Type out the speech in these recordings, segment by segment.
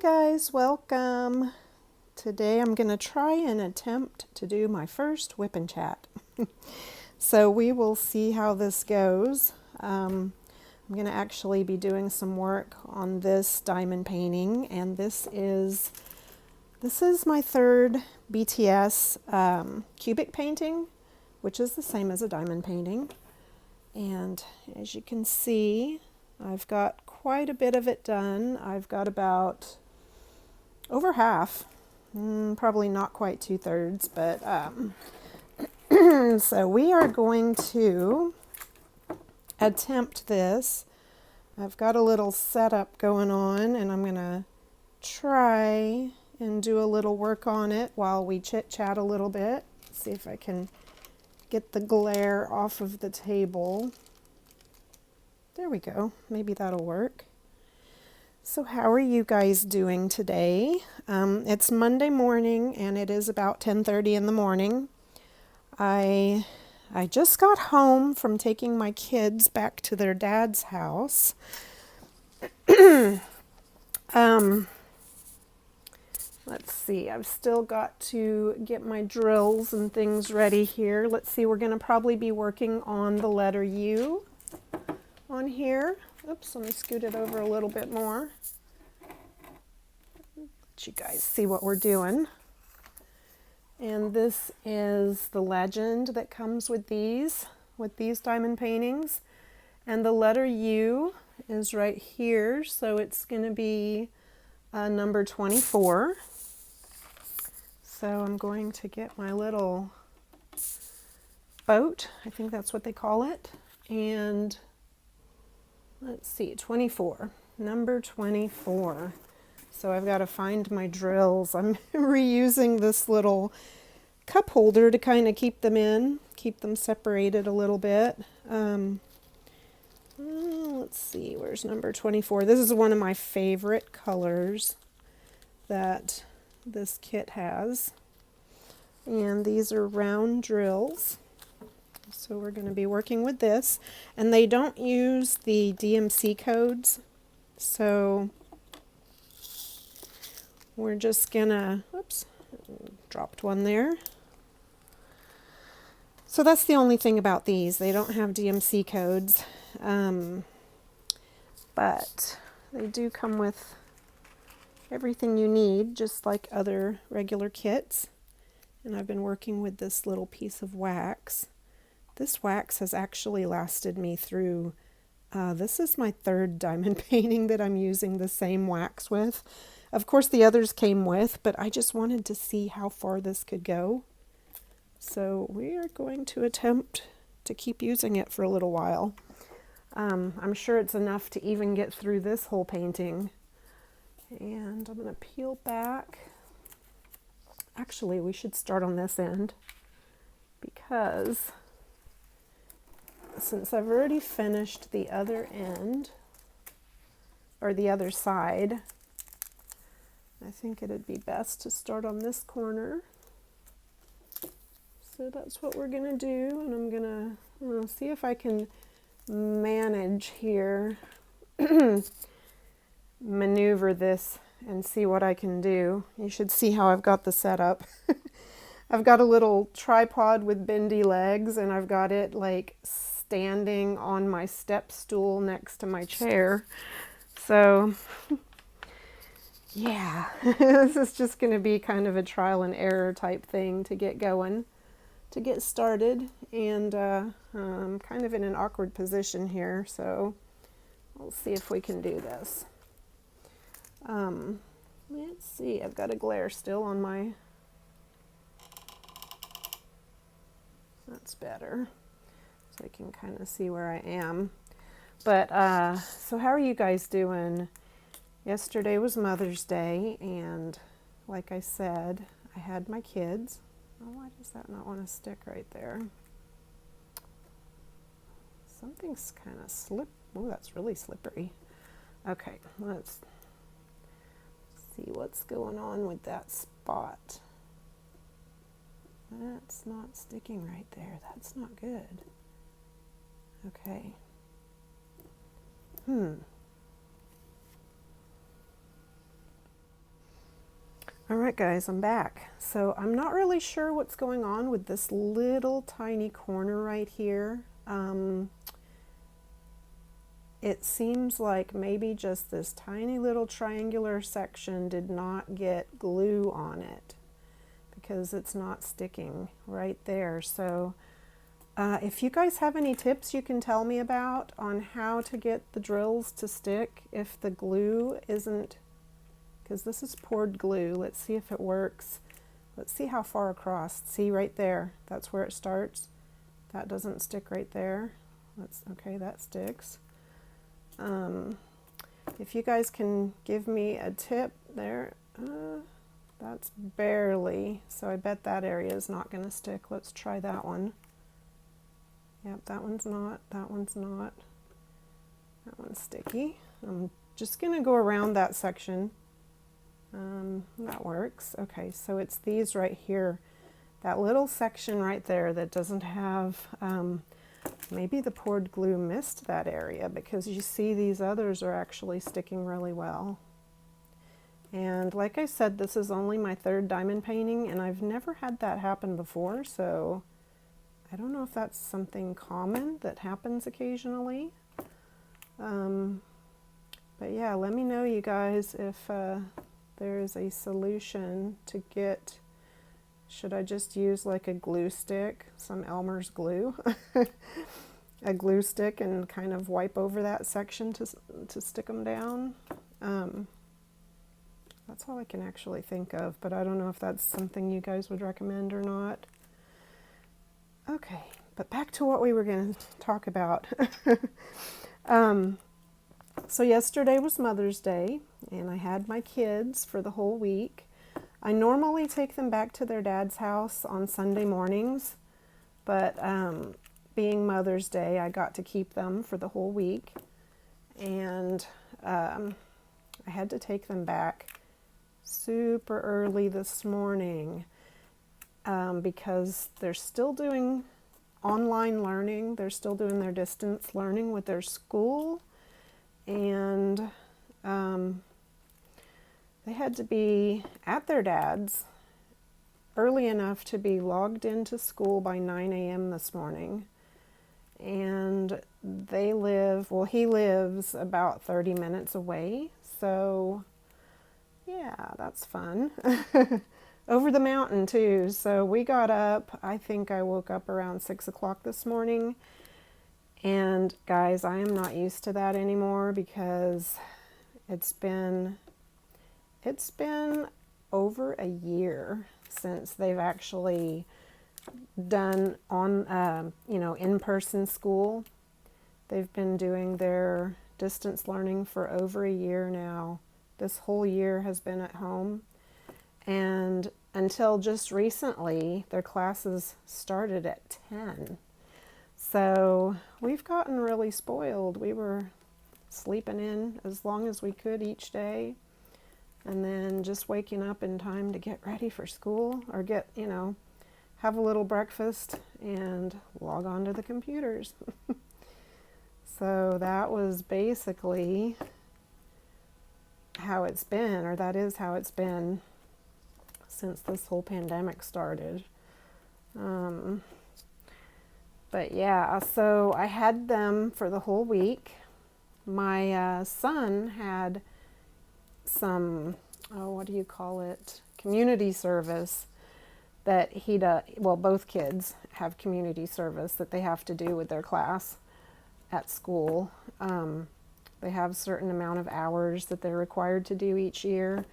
guys, welcome. Today I'm going to try and attempt to do my first WIP N CHAT. So we will see how this goes. I'm going to actually be doing some work on this diamond painting, and this is my third BTS cubic painting, which is the same as a diamond painting. And as you can see, I've got quite a bit of it done. I've got about over half, probably not quite 2/3, but so we are going to attempt this. I've got a little setup going on, and I'm going to try and do a little work on it while we chit-chat a little bit. See if I can get the glare off of the table. There we go. Maybe that'll work. So how are you guys doing today? It's Monday morning, and it is about 10:30 in the morning. I just got home from taking my kids back to their dad's house. Let's see, I've still got to get my drills and things ready here. Let's see, we're going to probably be working on the letter U on here. Oops, let me scoot it over a little bit more. Let you guys see what we're doing. And this is the legend that comes with these diamond paintings. And the letter U is right here, so it's going to be number 24. So I'm going to get my little boat, I think that's what they call it, and let's see, 24, number 24. So I've got to find my drills. I'm reusing this little cup holder to kind of keep them separated a little bit. Let's see, where's number 24? This is one of my favorite colors that this kit has. And these are round drills. So we're going to be working with this. And they don't use the DMC codes. So we're just gonna, oops, dropped one there. So that's the only thing about these. They don't have DMC codes. But they do come with everything you need, just like other regular kits. And I've been working with this little piece of wax. This wax has actually lasted me through, this is my third diamond painting that I'm using the same wax with. Of course the others came with, but I just wanted to see how far this could go. So we are going to attempt to keep using it for a little while. I'm sure it's enough to even get through this whole painting. And I'm going to peel back. Actually, we should start on this end, because since I've already finished the other end, or the other side, I think it'd be best to start on this corner. So that's what we're going to do, and I'm going to see if I can manage here, maneuver this and see what I can do. You should see how I've got the setup. I've got a little tripod with bendy legs, and I've got it like standing on my step stool next to my chair. So yeah, this is just going to be kind of a trial and error type thing to get going, to get started. And I'm kind of in an awkward position here, so we'll see if we can do this. Let's see, I've got a glare still on my, that's better, so I can kind of see where I am. But so how are you guys doing? Yesterday was Mother's Day, and like I said, I had my kids. Oh, why does that not want to stick right there? Something's kind of oh, that's really slippery. Okay, let's see what's going on with that spot. That's not sticking right there. That's not good. Okay. All right, guys, I'm back. So I'm not really sure what's going on with this little tiny corner right here. It seems like maybe just this tiny little triangular section did not get glue on it because it's not sticking right there. So if you guys have any tips you can tell me about on how to get the drills to stick if the glue isn't, because this is poured glue. Let's see if it works. Let's see how far across. See right there, that's where it starts. That doesn't stick right there. Okay, that sticks. If you guys can give me a tip there, that's barely, so I bet that area is not going to stick. Let's try that one. Yep, that one's not, that one's not. That one's sticky. I'm just going to go around that section. That works. Okay, so it's these right here. That little section right there that doesn't have, maybe the poured glue missed that area, because you see these others are actually sticking really well. And like I said, this is only my third diamond painting, and I've never had that happen before, so I don't know if that's something common that happens occasionally. But yeah, let me know, you guys, if there is a solution to get, should I just use like a glue stick, some Elmer's glue, a glue stick, and kind of wipe over that section to stick them down? That's all I can actually think of, but I don't know if that's something you guys would recommend or not. Okay, but back to what we were going to talk about. So yesterday was Mother's Day, and I had my kids for the whole week. I normally take them back to their dad's house on Sunday mornings, but being Mother's Day, I got to keep them for the whole week, and I had to take them back super early this morning because they're still doing online learning. They're still doing their distance learning with their school, and they had to be at their dad's early enough to be logged into school by 9 a.m. this morning. And they live, well, he lives about 30 minutes away, so yeah, that's fun. Over the mountain too. So we got up, I think I woke up around 6 o'clock this morning. And guys, I am not used to that anymore because it's been over a year since they've actually done on, in-person school. They've been doing their distance learning for over a year now. This whole year has been at home. And until just recently, their classes started at 10. So we've gotten really spoiled. We were sleeping in as long as we could each day, and then just waking up in time to get ready for school, or get, have a little breakfast and log on to the computers. So that was basically how it's been, or that is how it's been since this whole pandemic started. But yeah, so I had them for the whole week. My son had some, what do you call it, community service that he does. Well, both kids have community service that they have to do with their class at school. They have a certain amount of hours that they're required to do each year.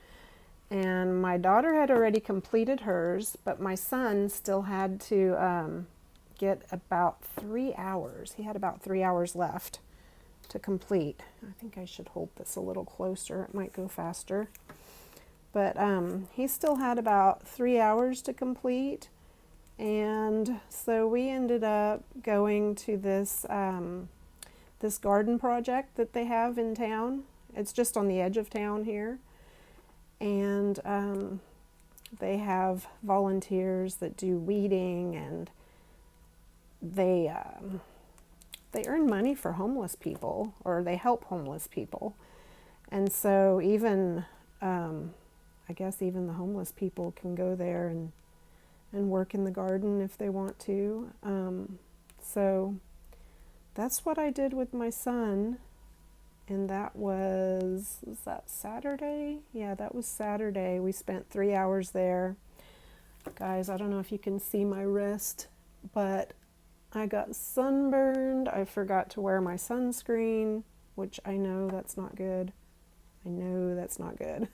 And my daughter had already completed hers, but my son still had to get about 3 hours. He had about 3 hours left to complete. I think I should hold this a little closer. It might go faster. But he still had about 3 hours to complete. And so we ended up going to this this garden project that they have in town. It's just on the edge of town here. And they have volunteers that do weeding, and they earn money for homeless people, or they help homeless people. And so even I guess even the homeless people can go there and work in the garden if they want to. So that's what I did with my son. And that was that Saturday? Yeah, that was Saturday. We spent 3 hours there. Guys, I don't know if you can see my wrist, but I got sunburned. I forgot to wear my sunscreen, which I know that's not good. I know that's not good.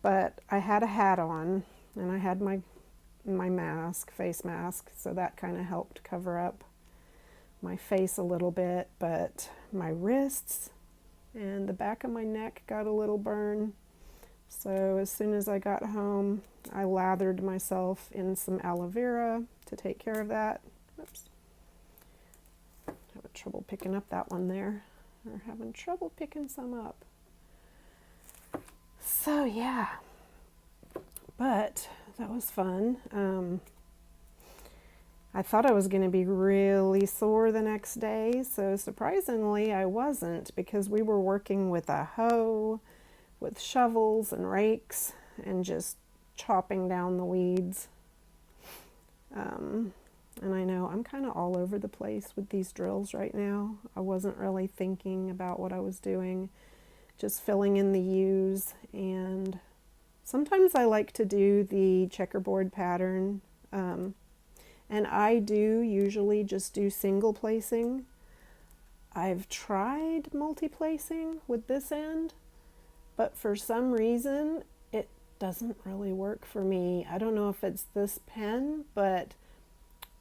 But I had a hat on, and I had my mask, face mask, so that kind of helped cover up my face a little bit, but my wrists and the back of my neck got a little burn. So as soon as I got home, I lathered myself in some aloe vera to take care of that. Oops. Having trouble picking up that one there. Or having trouble picking some up. So yeah, but that was fun. I thought I was going to be really sore the next day, so surprisingly I wasn't, because we were working with a hoe, with shovels and rakes, and just chopping down the weeds. And I know I'm kind of all over the place with these drills right now. I wasn't really thinking about what I was doing, just filling in the U's, and sometimes I like to do the checkerboard pattern. And I do usually just do single placing. I've tried multi-placing with this end, but for some reason it doesn't really work for me. I don't know if it's this pen, but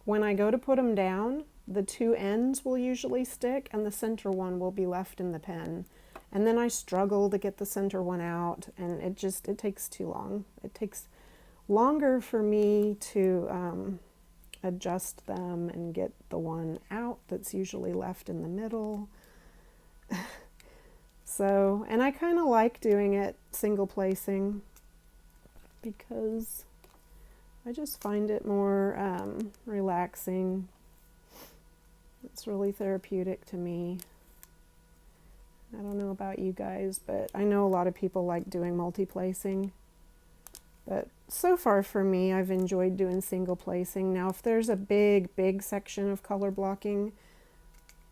when I go to put them down, the two ends will usually stick and the center one will be left in the pen. And then I struggle to get the center one out, and it takes too long. It takes longer for me to adjust them and get the one out that's usually left in the middle. So, and I kind of like doing it single placing because I just find it more relaxing. It's really therapeutic to me. I don't know about you guys, but I know a lot of people like doing multi-placing. But so far for me, I've enjoyed doing single placing. Now, if there's a big section of color blocking,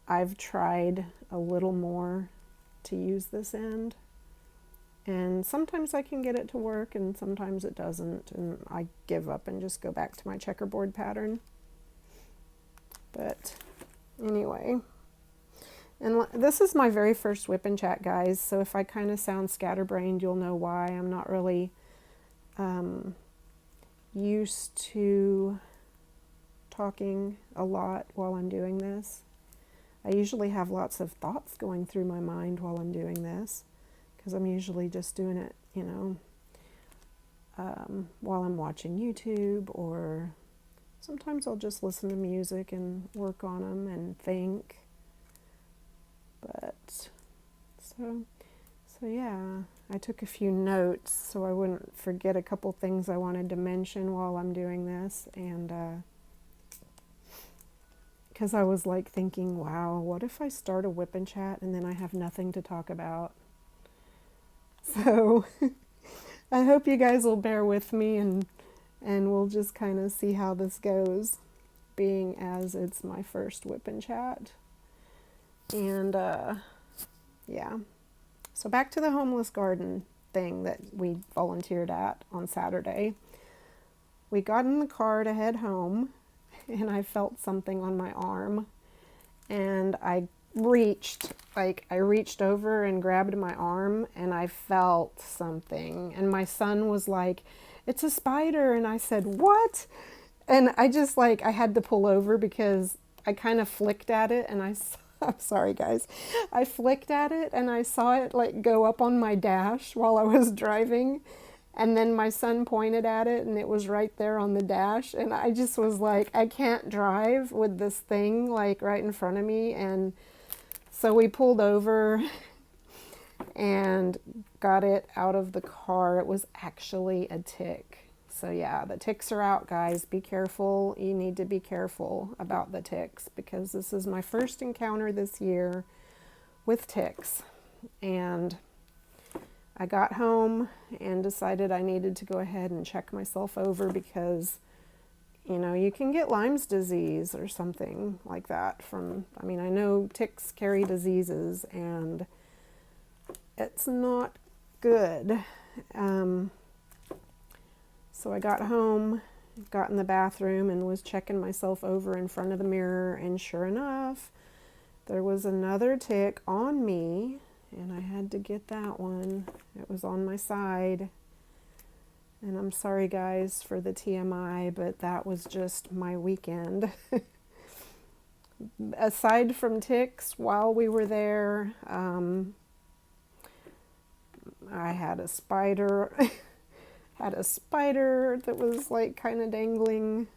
I've tried a little more to use this end. And sometimes I can get it to work and sometimes it doesn't. And I give up and just go back to my checkerboard pattern. But anyway, and this is my very first WIP N CHAT, guys. So if I kind of sound scatterbrained, you'll know why. I'm not really used to talking a lot while I'm doing this. I usually have lots of thoughts going through my mind while I'm doing this, because I'm usually just doing it, you know, while I'm watching YouTube, or sometimes I'll just listen to music and work on them and think. But so yeah, I took a few notes so I wouldn't forget a couple things I wanted to mention while I'm doing this, and because I was like thinking, wow, what if I start a WIP N CHAT and then I have nothing to talk about? So I hope you guys will bear with me, and we'll just kind of see how this goes, being as it's my first WIP N CHAT. And yeah. So back to the homeless garden thing that we volunteered at on Saturday. We got in the car to head home, and I felt something on my arm, and I reached over and grabbed my arm, and I felt something, and my son was like, "It's a spider," and I said, "What?" And I just I had to pull over because I kind of flicked at it, and I'm sorry guys, I flicked at it and I saw it go up on my dash while I was driving, and then my son pointed at it and it was right there on the dash, and I just was like, I can't drive with this thing right in front of me. And so we pulled over and got it out of the car. It was actually a tick. So yeah, the ticks are out, guys. Be careful. You need to be careful about the ticks, because this is my first encounter this year with ticks. And I got home and decided I needed to go ahead and check myself over because, you know, you can get Lyme's disease or something like that from, I mean, I know ticks carry diseases and it's not good. So I got home, got in the bathroom and was checking myself over in front of the mirror, and sure enough, there was another tick on me, and I had to get that one. It was on my side. And I'm sorry guys for the TMI, but that was just my weekend. Aside from ticks, while we were there, I had a spider. Had a spider that was like kind of dangling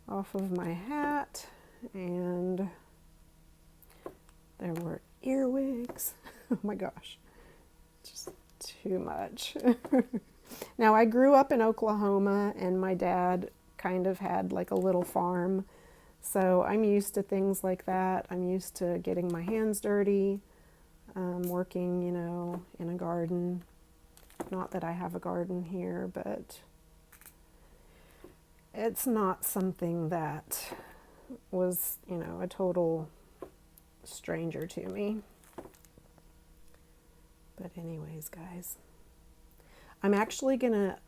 off of my hat, and there were earwigs. Oh my gosh, just too much. Now, I grew up in Oklahoma, and my dad kind of had like a little farm, so I'm used to things like that. I'm used to getting my hands dirty, working, you know, in a garden. Not that I have a garden here, but it's not something that was, you know, a total stranger to me. But anyways, guys, I'm actually gonna,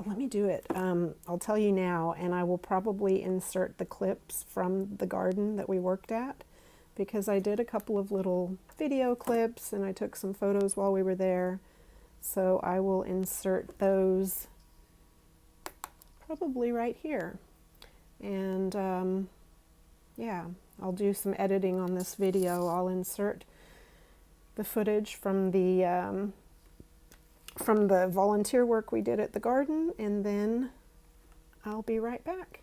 let me do it. I'll tell you now, and I will probably insert the clips from the garden that we worked at, because I did a couple of little video clips and I took some photos while we were there. So I will insert those probably right here. And yeah, I'll do some editing on this video. I'll insert the footage from the volunteer work we did at the garden, and then I'll be right back.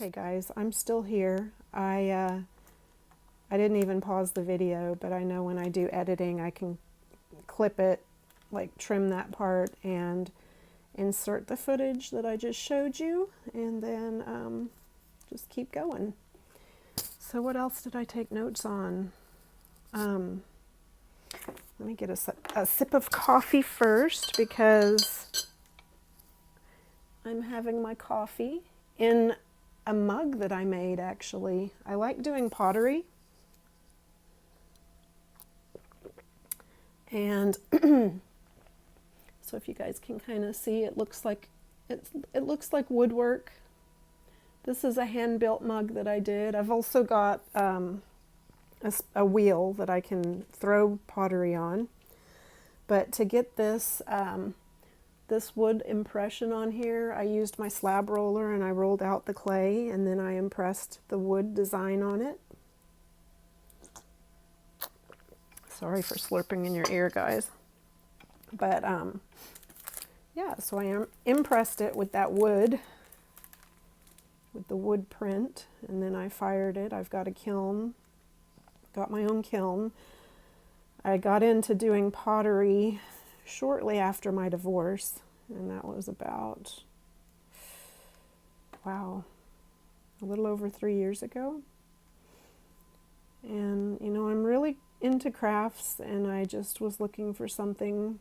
Okay guys, I'm still here. I didn't even pause the video, but I know when I do editing I can clip it, like trim that part and insert the footage that I just showed you, and then just keep going. So what else did I take notes on? Let me get a sip of coffee first, because I'm having my coffee in a mug that I made, actually. I like doing pottery. And so if you guys can kind of see, it looks like woodwork. This is a hand-built mug that I did. I've also got a wheel that I can throw pottery on. But to get this this wood impression on here, I used my slab roller and I rolled out the clay, and then I impressed the wood design on it. Sorry for slurping in your ear, guys. But yeah, so I impressed it with that wood, with the wood print, and then I fired it. I've got a kiln, got my own kiln. I got into doing pottery shortly after my divorce, and that was about, wow, a little over 3 years ago. And you know, I'm really into crafts, and I just was looking for something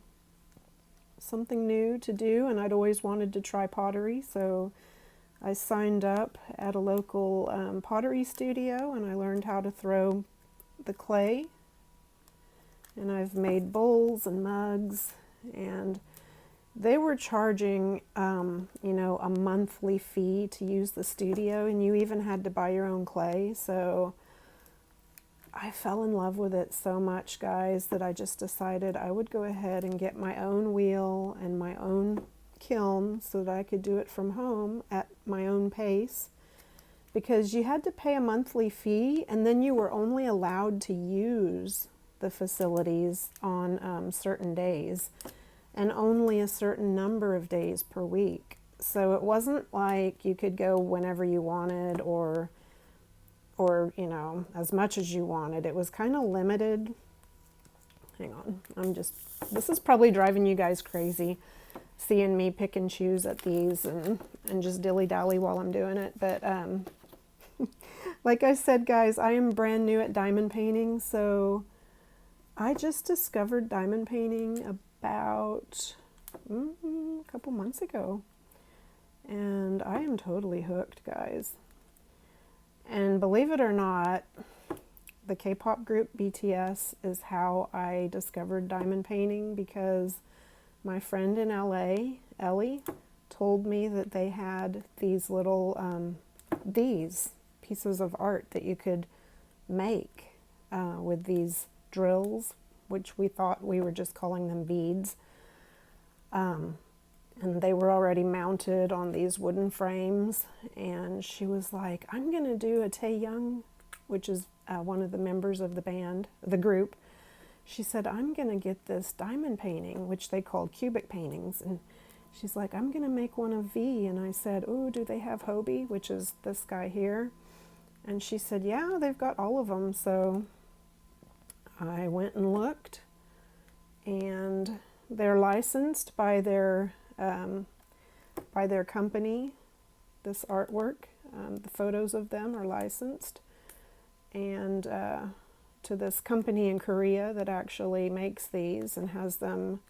new to do, and I'd always wanted to try pottery, so I signed up at a local pottery studio, and I learned how to throw the clay. And I've made bowls and mugs, and they were charging, you know, a monthly fee to use the studio, and you even had to buy your own clay. So I fell in love with it so much, guys, that I just decided I would go ahead and get my own wheel and my own kiln so that I could do it from home at my own pace. Because you had to pay a monthly fee, and then you were only allowed to use the facilities on certain days, and only a certain number of days per week. So it wasn't like you could go whenever you wanted, or you know, as much as you wanted. It was kind of limited. Hang on, this is probably driving you guys crazy, seeing me pick and choose at these and just dilly-dally while I'm doing it. But like I said, guys, I am brand new at diamond painting, so I just discovered diamond painting about a couple months ago, and I am totally hooked, guys. And believe it or not, the K-pop group BTS is how I discovered diamond painting, because my friend in LA, Ellie, told me that they had these little these pieces of art that you could make with these drills, which we thought we were just calling them beads, and they were already mounted on these wooden frames. And she was like, I'm gonna do a Taeyoung, which is one of the members of the band, the group. She said, I'm gonna get this diamond painting, which they called cubic paintings, and she's like, I'm gonna make one of V. And I said, oh, do they have Hobi, which is this guy here? And she said, yeah, they've got all of them. So I went and looked, and they're licensed by their company. This artwork, the photos of them are licensed, and to this company in Korea that actually makes these and has them,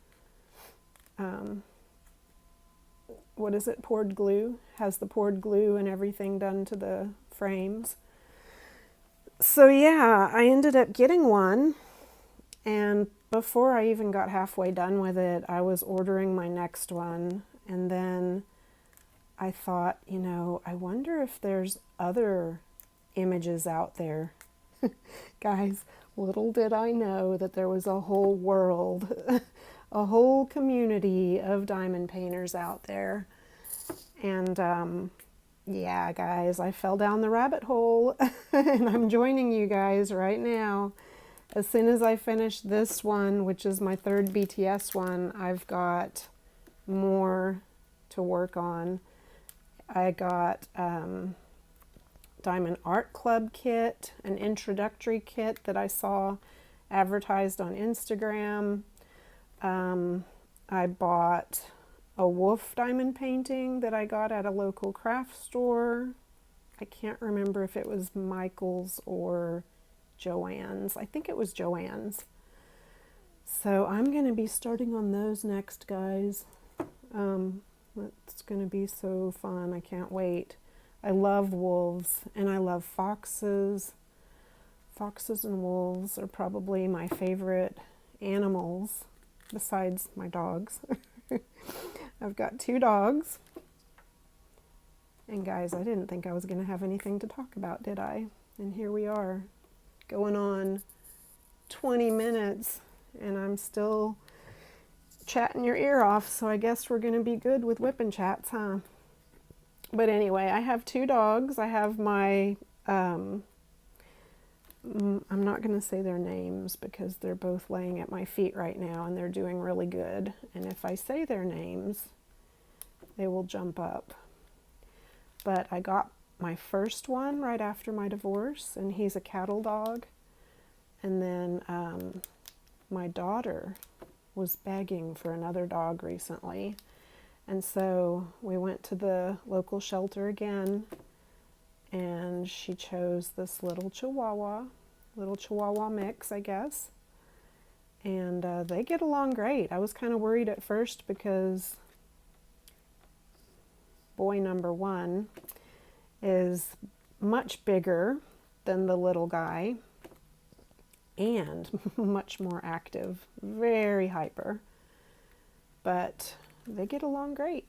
what is it, poured glue, has the poured glue and everything done to the frames. So yeah, I ended up getting one, and before I even got halfway done with it, I was ordering my next one. And then I thought, you know, I wonder if there's other images out there. Guys, little did I know that there was a whole world, a whole community of diamond painters out there. And yeah, guys, I fell down the rabbit hole, and I'm joining you guys right now. As soon as I finish this one, which is my third BTS one, I've got more to work on. I got Diamond Art Club kit, an introductory kit that I saw advertised on Instagram. I bought a wolf diamond painting that I got at a local craft store. I can't remember if it was Michael's or Joann's. I think it was Joann's. So I'm going to be starting on those next, guys. It's going to be so fun. I can't wait. I love wolves and I love foxes. Foxes and wolves are probably my favorite animals besides my dogs. I've got 2 dogs. And guys, I didn't think I was going to have anything to talk about, did I? And here we are, going on 20 minutes, and I'm still chatting your ear off, so I guess we're going to be good with WIP N Chats, huh? But anyway, I have 2 dogs. I have my, I'm not going to say their names because they're both laying at my feet right now, and they're doing really good. And if I say their names, they will jump up. But I got my first one right after my divorce, and he's a cattle dog. And then my daughter was begging for another dog recently. And so we went to the local shelter again, and she chose this little Chihuahua mix, I guess. And they get along great. I was kind of worried at first because boy number 1 is much bigger than the little guy and much more active, very hyper, but they get along great.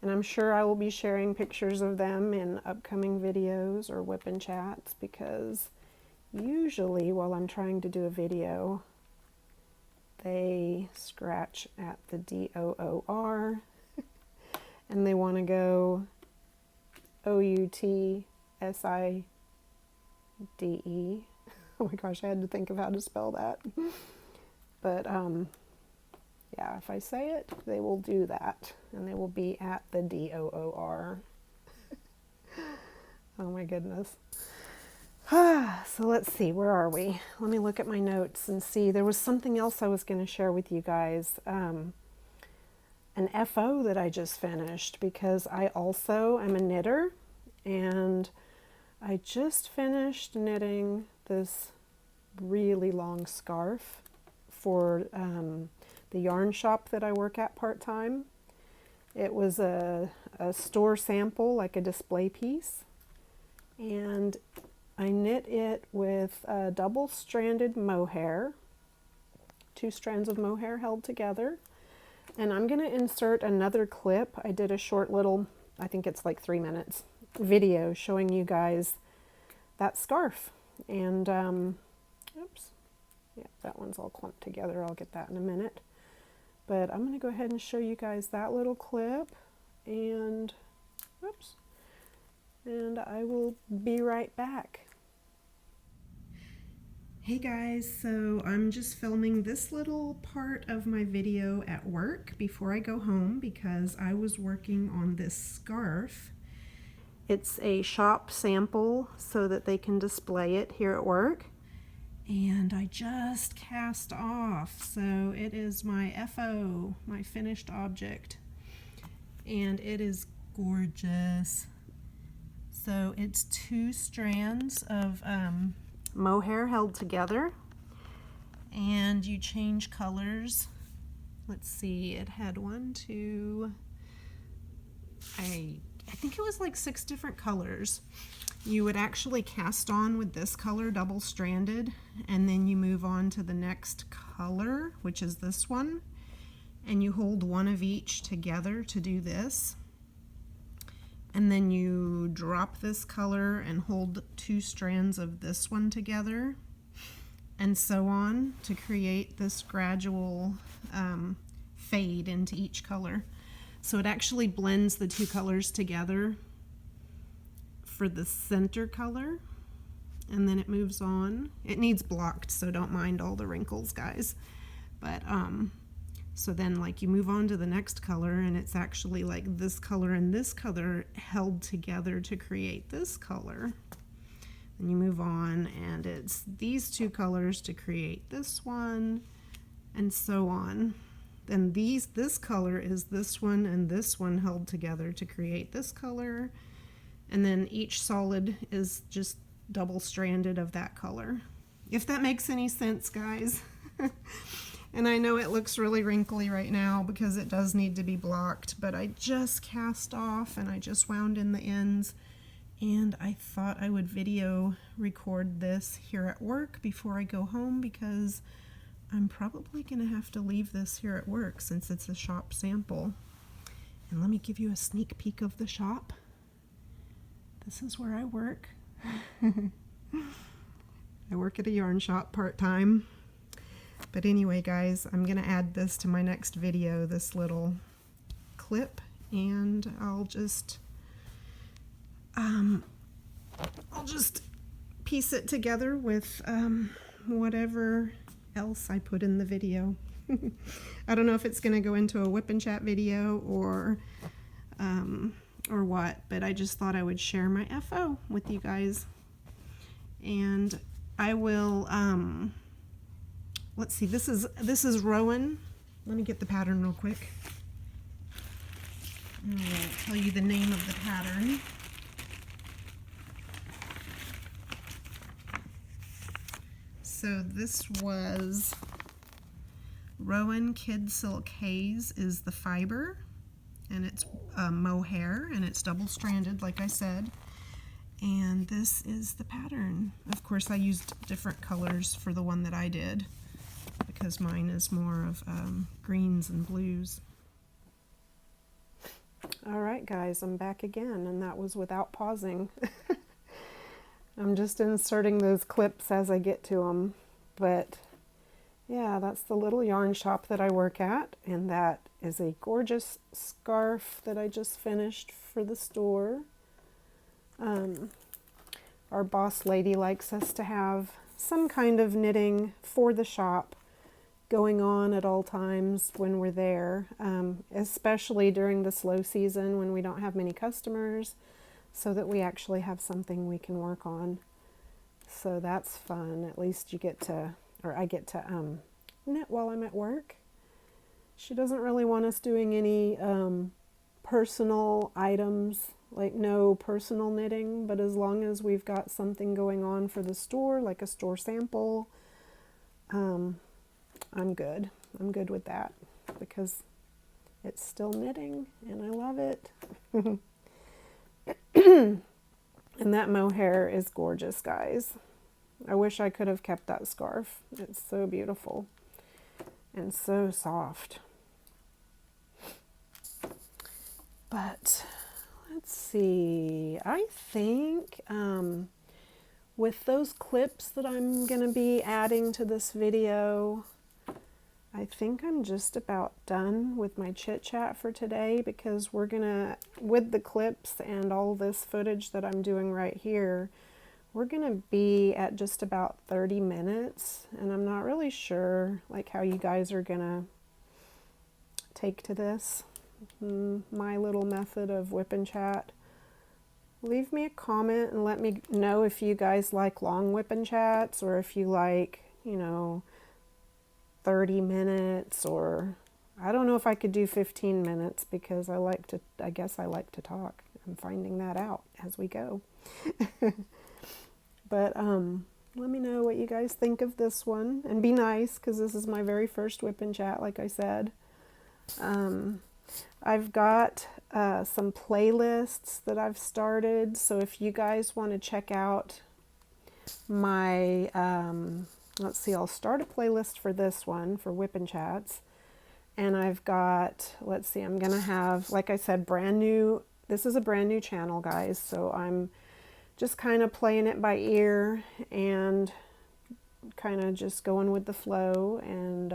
And I'm sure I will be sharing pictures of them in upcoming videos or WIP N Chats, because usually while I'm trying to do a video, they scratch at the DOOR and they want to go OUTSIDE. Oh my gosh, I had to think of how to spell that. But yeah, if I say it, they will do that, and they will be at the DOOR. Oh my goodness. So let's see, where are we? Let me look at my notes and see. There was something else I was going to share with you guys. An FO that I just finished, because I also am a knitter, and I just finished knitting this really long scarf for the yarn shop that I work at part-time. It was a store sample, like a display piece, and I knit it with double-stranded mohair, 2 strands of mohair held together. And I'm going to insert another clip. I did a short little, I think it's like 3 minutes, video showing you guys that scarf. And, oops, yeah, that one's all clumped together. I'll get that in a minute. But I'm going to go ahead and show you guys that little clip. And, oops, and I will be right back. Hey guys, so I'm just filming this little part of my video at work before I go home, because I was working on this scarf. It's a shop sample so that they can display it here at work. And I just cast off, so it is my FO, my finished object. And it is gorgeous. So it's 2 strands of mohair held together, and you change colors. Let's see, it had 1, 2, I think it was like 6 different colors. You would actually cast on with this color, double-stranded, and then you move on to the next color, which is this one, and you hold 1 of each together to do this. And then you drop this color and hold 2 strands of this one together, and so on, to create this gradual fade into each color. So it actually blends the 2 colors together for the center color, and then it moves on. It needs blocked, so don't mind all the wrinkles, guys. But So then like you move on to the next color and it's actually like this color and this color held together to create this color. And you move on and it's these two colors to create this one, and so on. Then this color is this one and this one held together to create this color. And then each solid is just double stranded of that color. If that makes any sense, guys. And I know it looks really wrinkly right now because it does need to be blocked, but I just cast off and I just wound in the ends, and I thought I would video record this here at work before I go home, because I'm probably going to have to leave this here at work since it's a shop sample. And let me give you a sneak peek of the shop. This is where I work. I work at a yarn shop part-time. But anyway, guys, I'm going to add this to my next video, this little clip, and I'll just piece it together with whatever else I put in the video. I don't know if it's going to go into a WIP N CHAT video or what, but I just thought I would share my FO with you guys. And I will, let's see, this is Rowan. Let me get the pattern real quick. I'll tell you the name of the pattern. So this was Rowan Kid Silk Haze is the fiber, and it's mohair, and it's double stranded like I said. And this is the pattern. Of course I used different colors for the one that I did, because mine is more of greens and blues. Alright guys, I'm back again, and that was without pausing. I'm just inserting those clips as I get to them. But yeah, that's the little yarn shop that I work at, and that is a gorgeous scarf that I just finished for the store. Our boss lady likes us to have some kind of knitting for the shop going on at all times when we're there, especially during the slow season when we don't have many customers, so that we actually have something we can work on. So that's fun. At least you get to, or I get to knit while I'm at work. She doesn't really want us doing any personal items, like no personal knitting, but as long as we've got something going on for the store, like a store sample, I'm good. I'm good with that because it's still knitting and I love it. And that mohair is gorgeous, guys. I wish I could have kept that scarf. It's so beautiful and so soft. But let's see, I think with those clips that I'm going to be adding to this video, I think I'm just about done with my chit chat for today, because we're going to, with the clips and all this footage that I'm doing right here, we're going to be at just about 30 minutes, and I'm not really sure like how you guys are going to take to this. My little method of WIP N CHAT. Leave me a comment and let me know if you guys like long WIP N CHATs, or if you like, you know, 30 minutes, or I don't know if I could do 15 minutes because I guess I like to talk. I'm finding that out as we go. But let me know what you guys think of this one, and be nice because this is my very first WIP N CHAT, like I said. I've got some playlists that I've started, so if you guys want to check out my, let's see, I'll start a playlist for this one, for WIP N CHATs, and I've got, let's see, I'm going to have, like I said, brand new, this is a brand new channel, guys, so I'm just kind of playing it by ear and kind of just going with the flow, and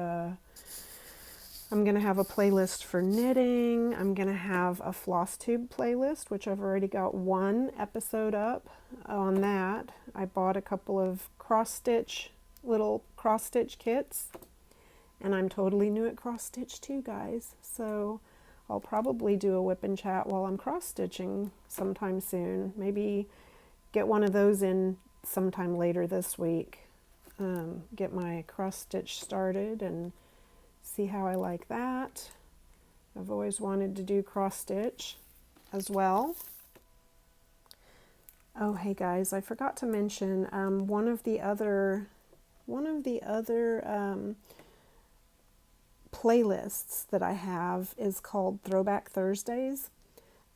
I'm going to have a playlist for knitting. I'm going to have a floss tube playlist, which I've already got one episode up on that. I bought a couple of little cross stitch kits, And I'm totally new at cross stitch too, guys. So I'll probably do a WIP and chat while I'm cross stitching sometime soon. Maybe get one of those in sometime later this week. Get my cross stitch started and see how I like that. I've always wanted to do cross stitch as well. Oh, hey guys, I forgot to mention one of the other playlists that I have is called Throwback Thursdays.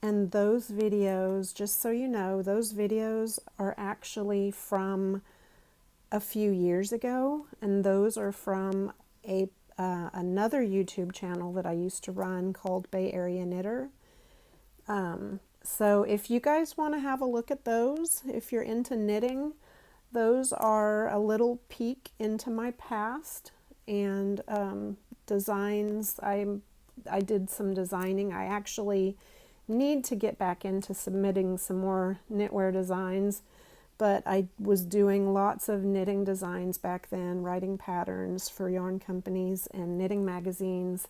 And those videos, just so you know, those videos are actually from a few years ago, and those are from another YouTube channel that I used to run called Bay Area Knitter. So if you guys want to have a look at those, if you're into knitting, those are a little peek into my past and designs. I did some designing. I actually need to get back into submitting some more knitwear designs, but I was doing lots of knitting designs back then, writing patterns for yarn companies and knitting magazines,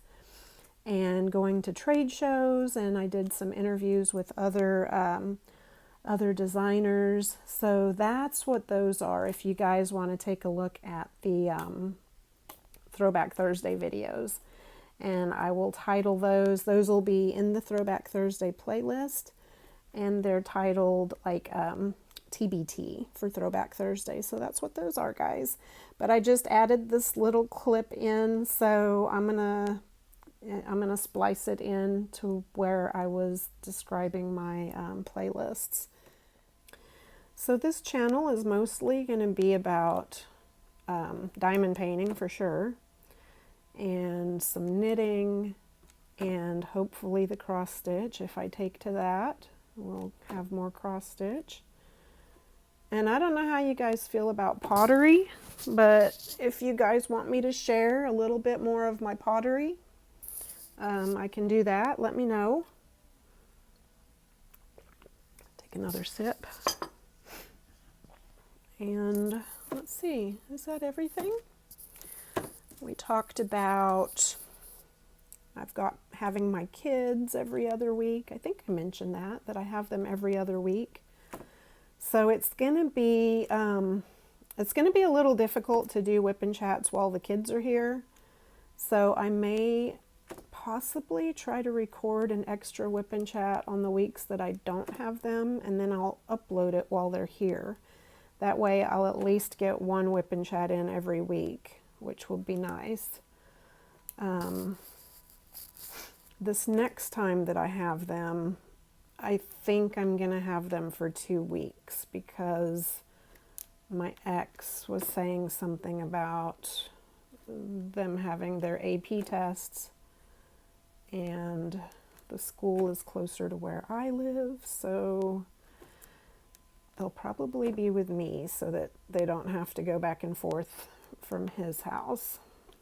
and going to trade shows, and I did some interviews with other designers. So that's what those are if you guys want to take a look at the Throwback Thursday videos. And I will title those. Those will be in the Throwback Thursday playlist, and they're titled like TBT for Throwback Thursday. So that's what those are, guys. But I just added this little clip in, so I'm gonna splice it in to where I was describing my playlists. So this channel is mostly going to be about diamond painting for sure, and some knitting, and hopefully the cross stitch. If I take to that, we'll have more cross stitch. And I don't know how you guys feel about pottery, but if you guys want me to share a little bit more of my pottery, I can do that. Let me know. Take another sip. And let's see, is that everything? We talked about, I've got having my kids every other week. I think I mentioned that I have them every other week. So it's gonna be a little difficult to do WIP and chats while the kids are here. So I may possibly try to record an extra WIP and chat on the weeks that I don't have them, and then I'll upload it while they're here. That way I'll at least get one WIP and chat in every week, which will be nice. This next time that I have them, I think I'm gonna have them for 2 weeks, because my ex was saying something about them having their AP tests, and the school is closer to where I live, so they'll probably be with me so that they don't have to go back and forth from his house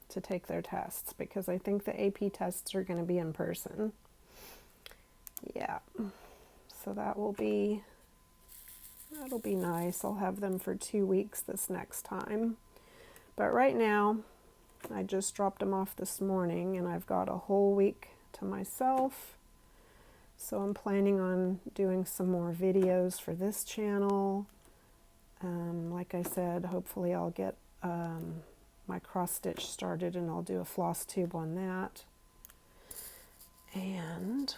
to take their tests, because I think the AP tests are going to be in person. Yeah, so that'll be nice. I'll have them for 2 weeks this next time. But right now, I just dropped them off this morning, and I've got a whole week to myself. So I'm planning on doing some more videos for this channel. Like I said, hopefully I'll get my cross stitch started, and I'll do a floss tube on that. And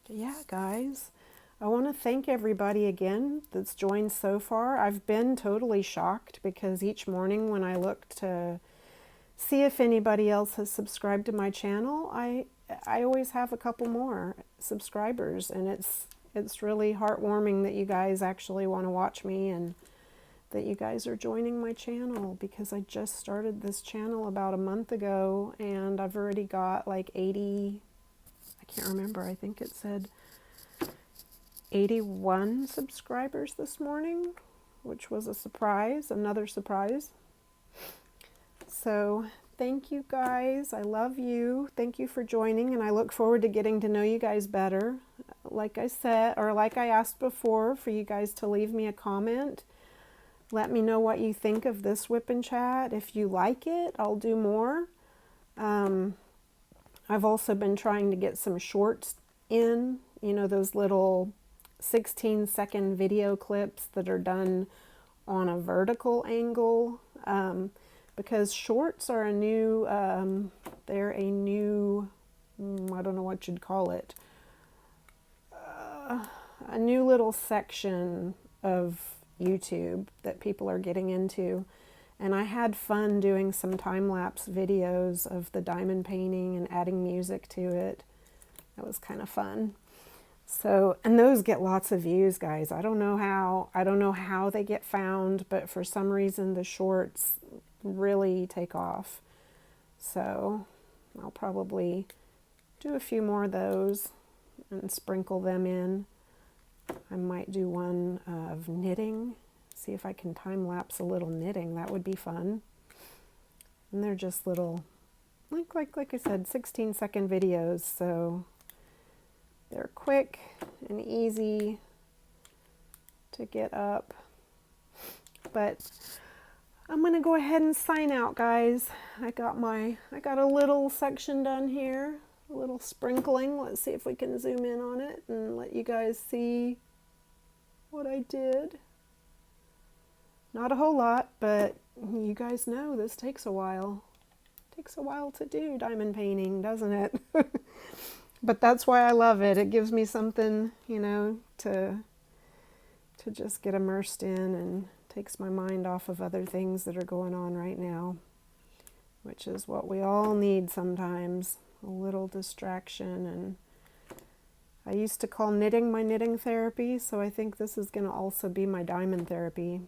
yeah, guys, I want to thank everybody again that's joined so far. I've been totally shocked, because each morning when I look to see if anybody else has subscribed to my channel, I always have a couple more subscribers, and it's really heartwarming that you guys actually want to watch me, and that you guys are joining my channel, because I just started this channel about a month ago, and I've already got like 80, I can't remember, I think it said 81 subscribers this morning, which was a surprise, another surprise. So thank you guys. I love you. Thank you for joining, and I look forward to getting to know you guys better. Like I said, or like I asked before, for you guys to leave me a comment. Let me know what you think of this WIP N CHAT. If you like it, I'll do more. I've also been trying to get some shorts in, you know, those little 16-second video clips that are done on a vertical angle, because shorts are a new, they're a new, I don't know what you'd call it, a new little section of YouTube that people are getting into. And I had fun doing some time-lapse videos of the diamond painting and adding music to it. That was kind of fun. So, and those get lots of views, guys. I don't know how they get found, but for some reason the shorts really take off. So I'll probably do a few more of those and sprinkle them in. I might do one of knitting. See if I can time lapse a little knitting. That would be fun. And they're just little, like I said, 16-second videos, so they're quick and easy to get up. But I'm gonna go ahead and sign out, guys. I got a little section done here, a little sprinkling. Let's see if we can zoom in on it and let you guys see what I did. Not a whole lot, but you guys know this takes a while. It takes a while to do diamond painting, doesn't it? But that's why I love it. It gives me something, you know, to just get immersed in, and takes my mind off of other things that are going on right now, which is what we all need sometimes, a little distraction. And I used to call knitting my knitting therapy, so I think this is going to also be my diamond therapy.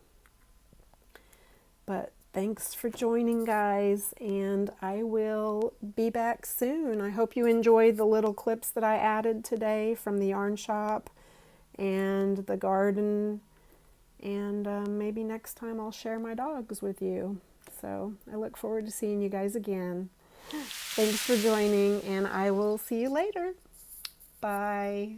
But thanks for joining, guys, and I will be back soon. I hope you enjoyed the little clips that I added today from the yarn shop and the garden, and maybe next time I'll share my dogs with you. So I look forward to seeing you guys again. Thanks for joining, and I will see you later. Bye.